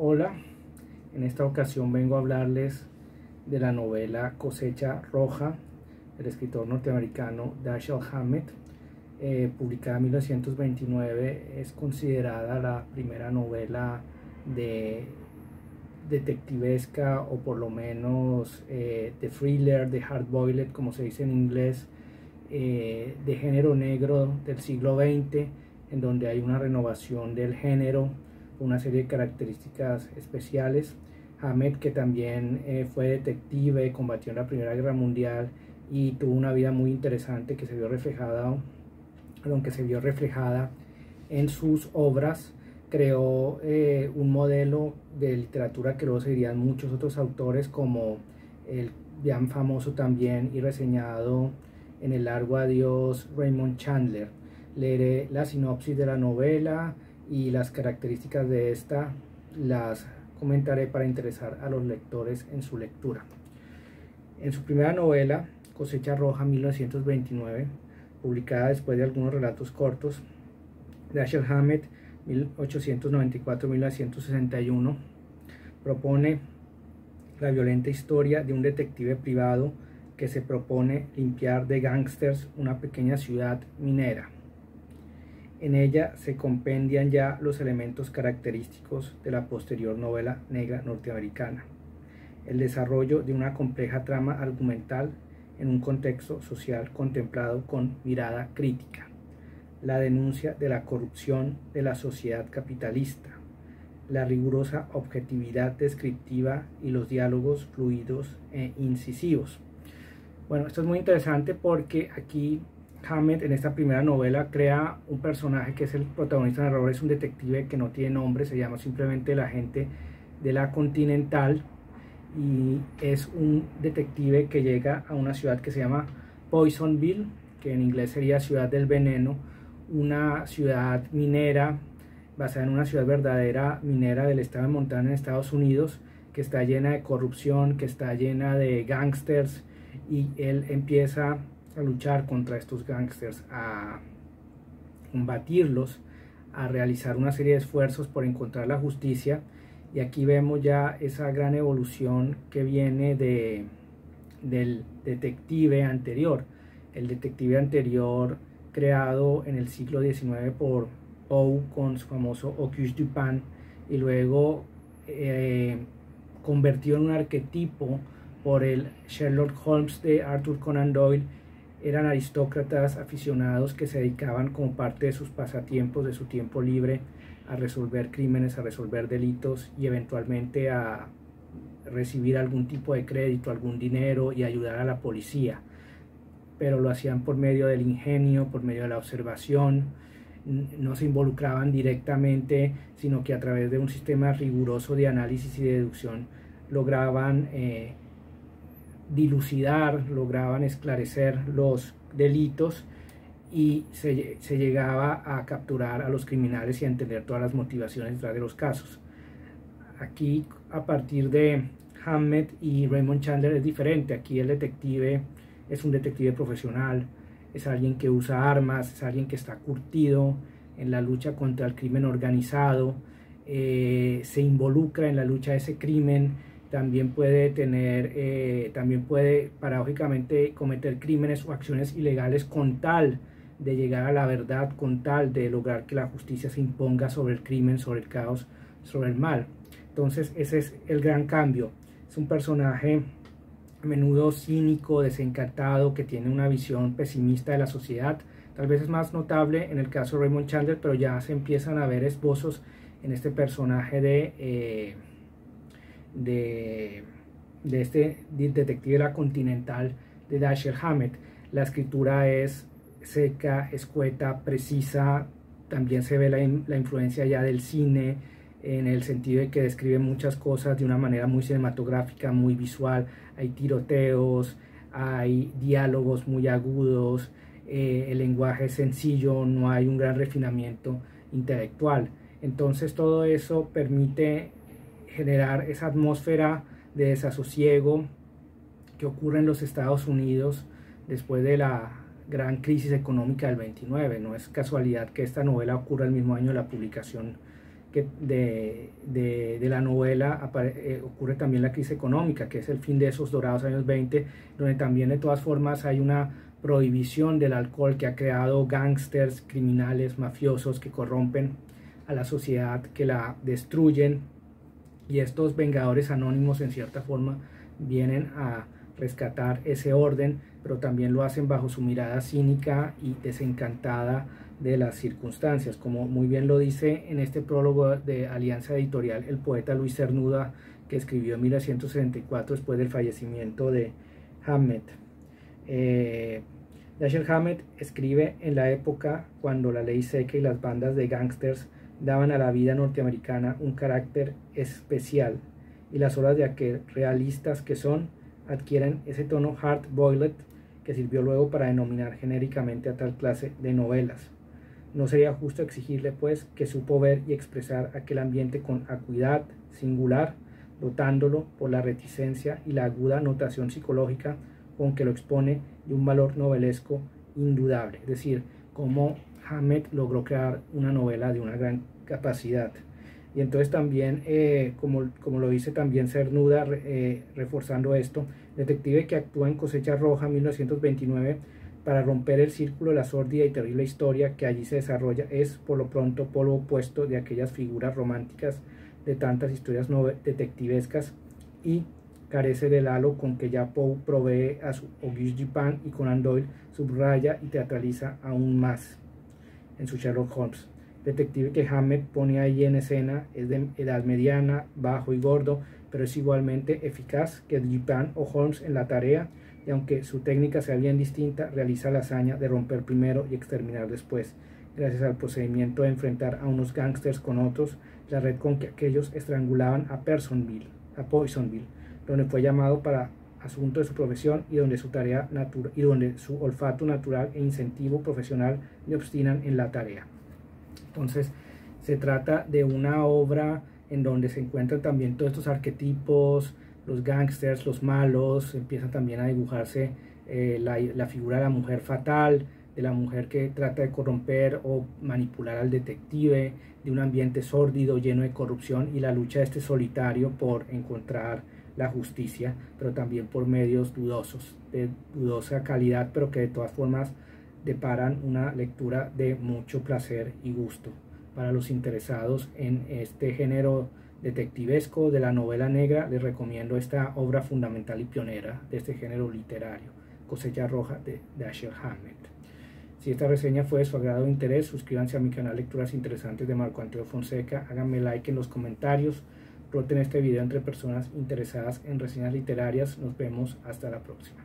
Hola, en esta ocasión vengo a hablarles de la novela Cosecha Roja del escritor norteamericano Dashiell Hammett, publicada en 1929. Es considerada la primera novela de detectivesca, o por lo menos de thriller, de hard-boiled, como se dice en inglés, de género negro del siglo XX, en donde hay una renovación del género, una serie de características especiales. Hammett, que también fue detective, combatió en la Primera Guerra Mundial y tuvo una vida muy interesante que se vio reflejada, aunque se vio reflejada en sus obras, creó un modelo de literatura que luego seguirían muchos otros autores, como el bien famoso también y reseñado En el largo adiós Raymond Chandler. Leeré la sinopsis de la novela y las características de esta las comentaré para interesar a los lectores en su lectura. En su primera novela, Cosecha Roja, 1929, publicada después de algunos relatos cortos, Dashiell Hammett, 1894-1961, propone la violenta historia de un detective privado que se propone limpiar de gángsters una pequeña ciudad minera. En ella se compendian ya los elementos característicos de la posterior novela negra norteamericana: el desarrollo de una compleja trama argumental en un contexto social contemplado con mirada crítica, la denuncia de la corrupción de la sociedad capitalista, la rigurosa objetividad descriptiva y los diálogos fluidos e incisivos. Bueno, esto es muy interesante porque aquí Hammett, en esta primera novela, crea un personaje que es el protagonista narrador. Es un detective que no tiene nombre, se llama simplemente el agente de la Continental, y es un detective que llega a una ciudad que se llama Poisonville, que en inglés sería Ciudad del Veneno, una ciudad minera basada en una ciudad verdadera minera del estado de Montana en Estados Unidos, que está llena de corrupción, que está llena de gángsters, y él empieza a luchar contra estos gángsters, a combatirlos, a realizar una serie de esfuerzos por encontrar la justicia. Y aquí vemos ya esa gran evolución que viene del detective anterior. El detective anterior, creado en el siglo XIX por Poe con su famoso Auguste Dupin, y luego convertido en un arquetipo por el Sherlock Holmes de Arthur Conan Doyle. Eran aristócratas aficionados que se dedicaban como parte de sus pasatiempos, de su tiempo libre, a resolver crímenes, a resolver delitos y eventualmente a recibir algún tipo de crédito, algún dinero, y ayudar a la policía. Pero lo hacían por medio del ingenio, por medio de la observación. No se involucraban directamente, sino que a través de un sistema riguroso de análisis y deducción lograban dilucidar, lograban esclarecer los delitos, y se llegaba a capturar a los criminales y a entender todas las motivaciones detrás de los casos. Aquí, a partir de Hammett y Raymond Chandler, es diferente. Aquí el detective es un detective profesional, es alguien que usa armas, es alguien que está curtido en la lucha contra el crimen organizado, se involucra en la lucha de ese crimen. También puede paradójicamente cometer crímenes o acciones ilegales con tal de llegar a la verdad, con tal de lograr que la justicia se imponga sobre el crimen, sobre el caos, sobre el mal. Entonces ese es el gran cambio. Es un personaje a menudo cínico, desencantado, que tiene una visión pesimista de la sociedad. Tal vez es más notable en el caso de Raymond Chandler, pero ya se empiezan a ver esbozos en este personaje de este detective de la Continental de Dashiell Hammett. La escritura es seca, escueta, precisa. También se ve la influencia ya del cine, en el sentido de que describe muchas cosas de una manera muy cinematográfica, muy visual. Hay tiroteos, hay diálogos muy agudos, el lenguaje es sencillo, no hay un gran refinamiento intelectual. Entonces todo eso permite generar esa atmósfera de desasosiego que ocurre en los Estados Unidos después de la gran crisis económica del 29. No es casualidad que esta novela ocurra el mismo año de la publicación de la novela ocurre también la crisis económica, que es el fin de esos dorados años 20, donde también de todas formas hay una prohibición del alcohol que ha creado gángsters, criminales, mafiosos que corrompen a la sociedad, que la destruyen, y estos vengadores anónimos en cierta forma vienen a rescatar ese orden, pero también lo hacen bajo su mirada cínica y desencantada de las circunstancias, como muy bien lo dice en este prólogo de Alianza Editorial el poeta Luis Cernuda, que escribió en 1964 después del fallecimiento de Hammett. Dashiell Hammett escribe en la época cuando la ley seca y las bandas de gángsters daban a la vida norteamericana un carácter especial, y las obras de aquel realistas que son adquieren ese tono hard-boiled que sirvió luego para denominar genéricamente a tal clase de novelas. No sería justo exigirle, pues, que supo ver y expresar aquel ambiente con acuidad singular, dotándolo por la reticencia y la aguda notación psicológica con que lo expone de un valor novelesco indudable. Es decir, cómo Hammett logró crear una novela de una gran capacidad. Y entonces también, como lo dice también Cernuda, reforzando esto, detective que actúa en Cosecha Roja 1929 para romper el círculo de la sórdida y terrible historia que allí se desarrolla, es por lo pronto polo opuesto de aquellas figuras románticas de tantas historias detectivescas, y carece del halo con que ya Poe provee a su Auguste Dupin, y Conan Doyle subraya y teatraliza aún más en su Sherlock Holmes. Detective que Hammett pone ahí en escena es de edad mediana, bajo y gordo, pero es igualmente eficaz que Dupin o Holmes en la tarea, y aunque su técnica sea bien distinta, realiza la hazaña de romper primero y exterminar después, gracias al procedimiento de enfrentar a unos gángsters con otros, la red con que aquellos estrangulaban a Poisonville, donde fue llamado para asunto de su profesión, y donde su tarea y donde su olfato natural e incentivo profesional le obstinan en la tarea. Entonces se trata de una obra en donde se encuentran también todos estos arquetipos, los gángsters, los malos, empieza también a dibujarse la figura de la mujer fatal, de la mujer que trata de corromper o manipular al detective, de un ambiente sórdido, lleno de corrupción, y la lucha de este solitario por encontrar la justicia, pero también por medios dudosos, de dudosa calidad, pero que de todas formas deparan una lectura de mucho placer y gusto. Para los interesados en este género detectivesco de la novela negra, les recomiendo esta obra fundamental y pionera de este género literario, Cosecha Roja de Dashiell Hammett. Si esta reseña fue de su agrado o interés, suscríbanse a mi canal Lecturas Interesantes de Marco Antonio Fonseca, háganme like en los comentarios, roten este video entre personas interesadas en reseñas literarias. Nos vemos hasta la próxima.